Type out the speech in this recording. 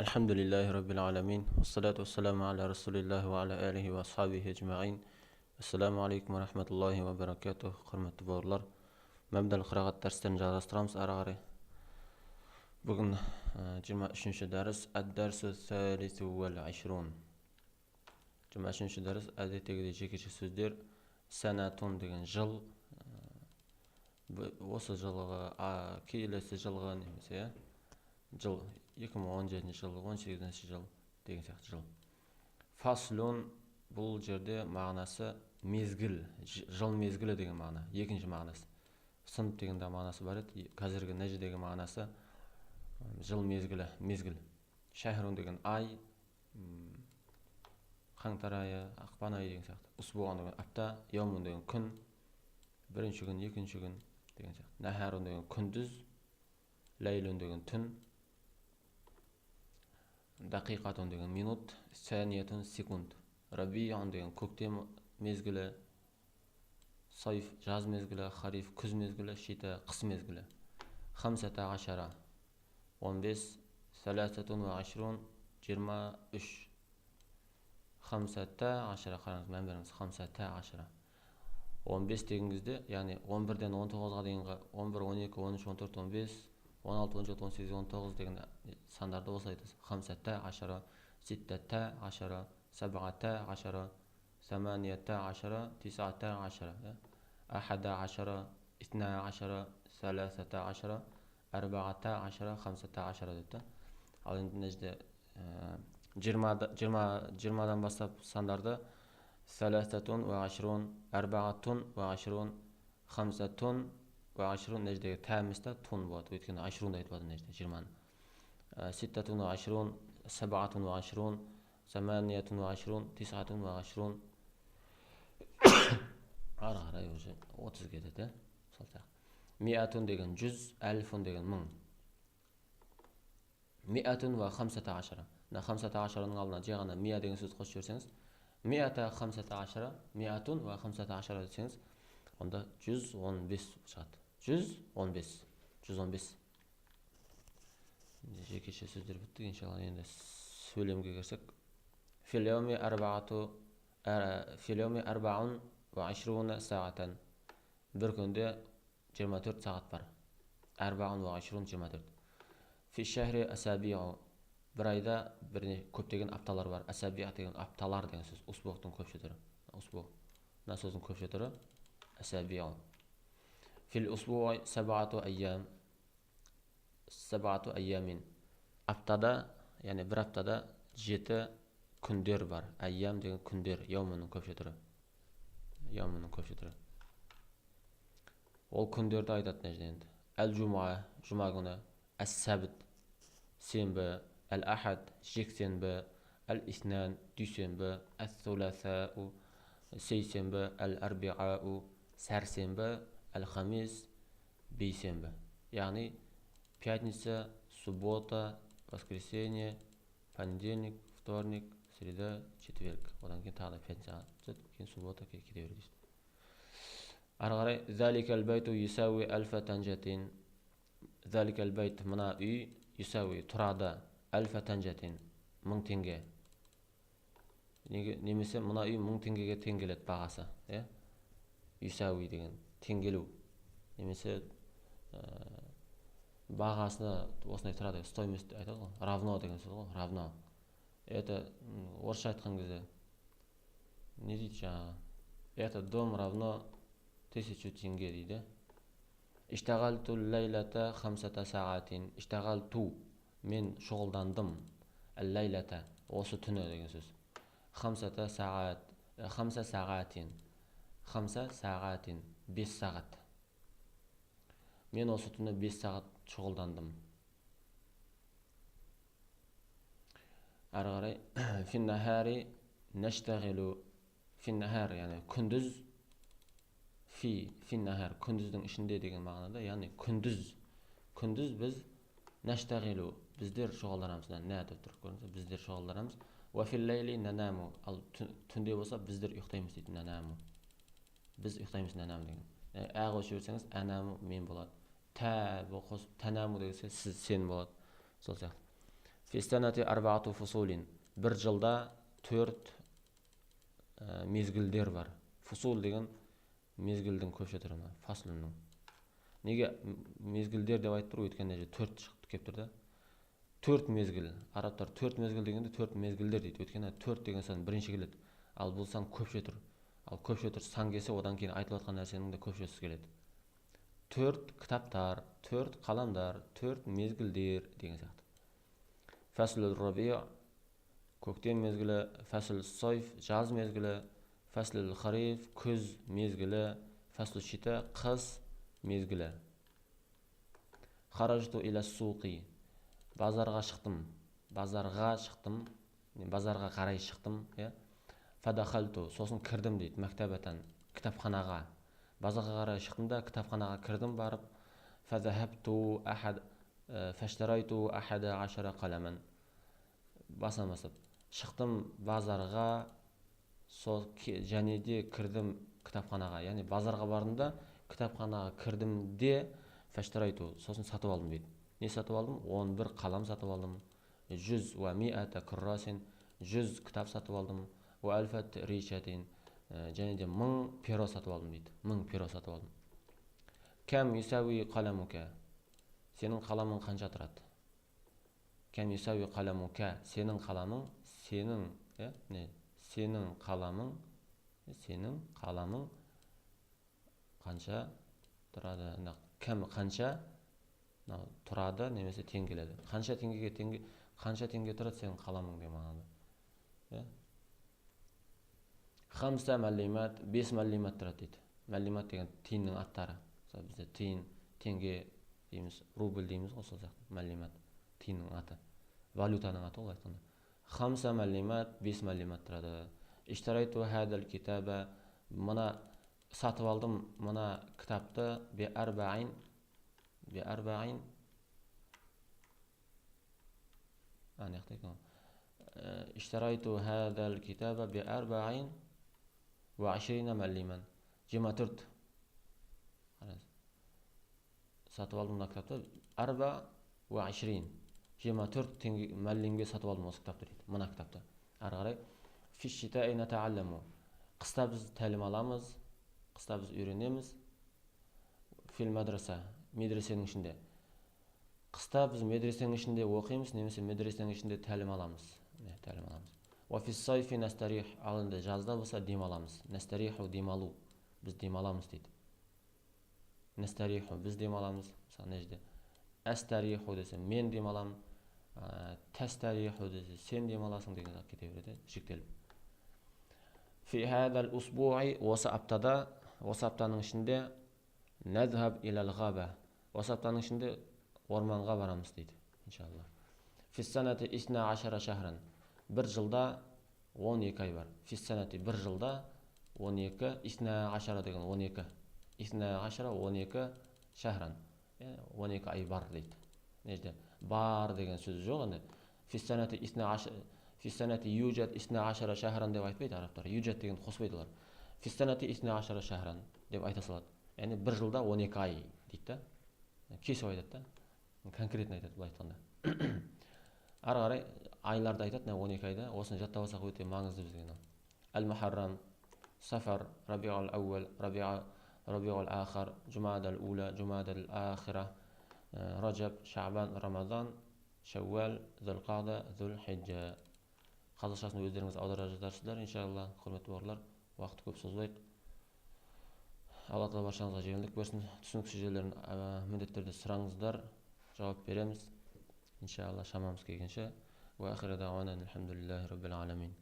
الحمد لله رب العالمين والصلاة والسلام على رسول الله وعلى آله وأصحابه أجمعين. Assalamu alaikum wa rahmatullahi wa barakatuh. Hürmetli bawırlar. Məbdəl qırağat dərslərini жалғастырамыз ары қарай. Бүгін 23-ші дәріс әд-дәрсу сәлису вәл ашрун. 23-ші дәріс әдеттегідей жекеше сөздер. Сәнәтун деген жыл. Осы жылға келесі жылға немесе жыл 2017 жыл 18 жыл деген сияқты жыл. Фаслун бұл жерде мағынасы мезгіл, жыл мезгілі деген мағына. Екінші мағынасы. Сынып деген де мағынасы бар еді. Қазіргі нәжі деген мағынасы жыл мезгілі, мезгіл. Шахрун деген ай, қаңтар айы, ақпан айы деген сияқты. Усбуған деген апта, яумун деген күн, бірінші күн, екінші күн деген сияқты. Нахарун деген күндіз, ләйлун деген түн, дақиқатун деген минут, сәниятун секунд. Рабиун деген көктем мезгілі, сайф жаз мезгілі, хариф күз мезгілі, шита қыс мезгілі. Хамсата ашара 15, сәләсатун ва ашрун 23. Хамсата ашара қараңыз, мән беріңіз. Хамсата ашара 15 деген кезде, яғни 11-ден 19-ға дейінгі 11, 12, 13, 14, 15, 16, 17, 18, 19 деген сандарды осылай айтасыз. Хамсата ашара, ситтата ашара, сабғата ашара, саманията ашара, тисата ашара, ахада ашара, итна ашара, сәләсата ашара, арбағата ашара, хамсата ашара дейді. Ал енді мына жерде 20-дан бастап сандарды сәләсатун ва ашрун, арбағатун ва ашрун, хамсатун ва ашрун, мына жердегі тәмісті тун болады. Өйткені ашрун да айтылады мына жерде 20-ны. Ситтатун ва ашрун, сабғатун ва ашрун, саманиятун ва ашрун, тисатун ва ашрун. Ары қарай уже 30 кетеді. Миатун деген 100, әлфун деген 1000. Миатун ва хамсата ашара. Мына хамсата ашараның алдына жай ғана мия деген сөз қосып жіберсеңіз, миата хамсата ашара, миатун ва хамсата ашара десеңіз, онда 115 шығады. 115. 115. Жекеше сөздер бітті. Иншалла енді сөйлемге кірсек. Филеуми арбаун ва ашруна сағатан. Бір күнде 24 сағат бар. Арбаун ва ашрун 24. Фишахри асабиу. Бір айда көптеген апталар бар. Асабиу деген апталар деген сөз. Усбуқтың көпше түрі. Усбуқ. Мына сөздің көпше түрі асабиу. Фил усбуи сабату айям. Сабату айямин. Аптада, яғни бір аптада 7 күндер бар. Айям деген күндер, яумының көпше түрі. Яумының көпше түрі. Ол күндерді айтады нәжде енді. Әл-жума, жұма күні, әс-сәбіт, сенбі, әл-ахад, жексенбі, әл-иснан, дүйсенбі, әс-суласау, сейсенбі, әл-арбиғау, сәрсенбі, әл-хамис, бейсенбі. Яғни пятница, суббота, воскресенье, понедельник, вторник, среда, четверг. Одан кейін тағы да пятницаға түседі, кейін суббота кете береді. Ары қарай, заликал байту юсауи альфа танжатин. Заликал байт, мына үй, юсауи тұрады, альфа танжатин, 1000 теңге. Немесе мына үй 1000 теңгеге теңгеледі бағасы. Юсауи деген теңгелу. Немесе бағасына осындай тұрады, стоимость айтады ғой, равно деген сөз ғой, равно. Это орысша айтқан кезде не дейді жаңағы? Это дом равно 1000 теңге дейді. Иштағалту ләйлата хамсата сағатин. Иштағалту, мен шұғылдандым. Ләйлата, осы түні деген сөз. Хамсата сағат, хамса сағатин. Хамса сағатин, 5 сағат. Мен осы түні 5 сағат шұғылдандым. Ары қарай, финнахари наштағилу. Финнахар, яғни күндіз. Финнахар, күндіздің ішінде деген мағынада, яғни күндіз біз наштағилу, біздер шұғылданамыз. Нә деп тұр, көріңіз, біздер шұғылданамыз. Ва филлайли нанаму, ал түнде болса біздер ұйықтаймыз дейді, нанаму. Біз ұйықтаймыз, нанаму деген. Әғы өші берсеңіз, әнаму мен болады. Тәнаму деген сіз сен болады. Сол сияқты. Фистанати арбаату фусулин. Бір жылда 4 мезгілдер бар. Фусул деген мезгілдің көпше түрі, фаслының. Неге мезгілдер деп айтып тұр? Өйткені 4 шықты кеп тұр да. 4 мезгіл. Арабтар 4 мезгіл дегенде 4 мезгілдер дейді. Өйткені 4 деген сан бірінші келеді. Ал бұл сан көпше тұр. Ал көпше тұр сан келсе, одан кейін айтылып жатқан нәрсенің де көпшесі келеді. 4 кітаптар, 4 қаламдар, 4 мезгілдер деген сияқты. Фаслул раби' көктем мезгілі, фаслул сайф жаз мезгілі, фаслул хариф күз мезгілі, фаслул шита қыс мезгілі. Харажту иля суқи. Базарға шықтым, базарға қарай шықтым, фадахалту, сосын кірдім дейді, мәктәбәтан, кітапханаға. Базарға қарай шықтым да, кітапханаға кірдім барып, фадахапту ахад, фаштарайту ахада ашара қаламан. Басынан бастап, шықтым базарға, және де кірдім кітапханаға. Яғни базарға бардым да, кітапханаға кірдім де, фаштарайту, сосын сатып алдым дейді. Не сатып алдым? 11 қалам сатып алдым. 100 ва миата куррасин, 100 кітап сатып алдым. Ва альфат ришатин, және де 1000 перо сатып алдым дейді. 1000 перо сатып алдым. Кәм юсауи қаламука. Сенің қаламың қанша тұрады? Кәм юсауи қаламука. Сенің қаламың, сенің қаламың қанша тұрады? Кәм қанша тұрады, немесе тең келеді. Қанша теңге тұрады сенің қаламың деген мағынада. Хамса мәлимат, 5 мәлимат тұрады дейді. Мәлимат деген тиынның аттары. Бізде тиын, теңге дейміз, рубль дейміз ғой, сол сияқты. Мәлимат, тиынның аты. Валютаның аты ол айтқанда. Хамса мәлимат, 5 мәлимат тұрады. Иштарайту хадал китаба. Мына сатып алдым мына кітапты би арбаин اشتريت هذا الكتاب ب24 مليما. 24 сатып алдым мына кітапты 24 мәлимге сатып алдым осы кітапты дейді. Мына кітапты. Ары қарай фишита натаалламу. Қыста біз тәлім аламыз, қыста біз үйренеміз. Фил мадраса, медресенің ішінде. Қыста біз медресенің ішінде оқимыз, немесе медресенің ішінде тәлім аламыз. Офис сайфи настарих, ал енді жазда болса демаламыз. Настариху демалу, біз демаламыз дейді. Настариху, біз демаламыз. Мысалы нежде астариху десе мен демаламын, тастариху десе сен демаласың деген зат кете береді, шектеліп. Фи хадал усбуи, осы аптаның ішінде надхаб илал ғаба, осы аптаның ішінде орманға барамыз дейді, иншалла. Фиссанати 12 шахран, бір жылда 12 ай бар. Фиссанати бір жылда 12, 12 деген 12, 12 шахран, 12 ай бар дейді. Нежде бар деген сөз жоқ, енді фиссанати юджат 12 шахран деп айтпайды арабтар. Юджат деген қоспайды олар. Фиссанати 12 шахран деп айта салады. Яғни бір жылда 12 ай дейді да. Кесіп айтады да. Конкретно айтады бұл айтқанда. Ары қарай айларды айтады, 12 айда. Осыны жаттап алсақ өте маңызды бізге. Әл-Мухаррам, Сафар, Рабиул ауал, Рабиул ахар, Жумадал ула, Жумадал ахира, Раджаб, Шаъбан, Рамадан, Шауал, Зулқада, Зулхиджа. Қазақшасын өздеріңіз аудара жазарсыздар, иншалла, құрметті бауырлар. Уақыт көп созбайық. Алла тағала баршаңызға жеңілдік берсін. Түсініксіз жерлерін міндеттерді сұраңыздар, жауап береміз. Иншалла, шамамыз келгенше. Ва ахири дауана алхамдулиллахи раббил аламин.